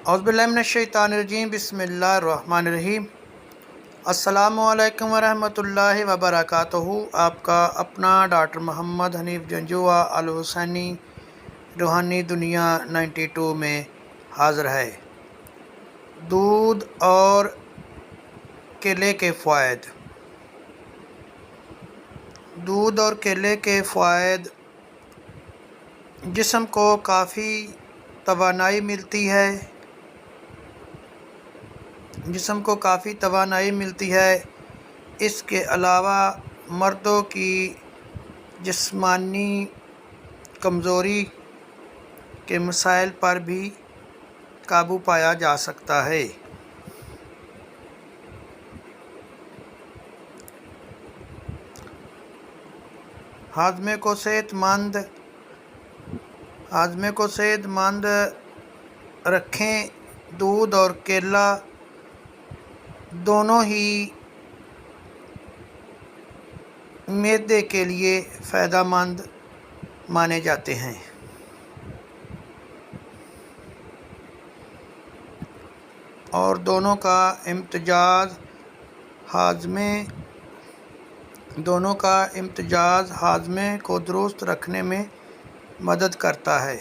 اعوذ باللہ من الشیطان الرجیم بسم اللہ الرحمن الرحیم۔ السلام علیکم ورحمۃ اللہ وبرکاتہ۔ آپ کا اپنا ڈاکٹر محمد حنیف جنجوعہ الحسینی روحانی دنیا 92 میں حاضر ہے۔ دودھ اور کیلے کے فوائد۔ دودھ اور کیلے کے فوائد: جسم کو کافی توانائی ملتی ہے۔ اس کے علاوہ مردوں کی جسمانی کمزوری کے مسائل پر بھی قابو پایا جا سکتا ہے۔ ہاضمے کو صحت مند رکھیں۔ دودھ اور کیلا دونوں ہی معدے کے لیے فائدہ مند مانے جاتے ہیں۔ اور دونوں کا امتزاج ہاضمے کو درست رکھنے میں مدد کرتا ہے۔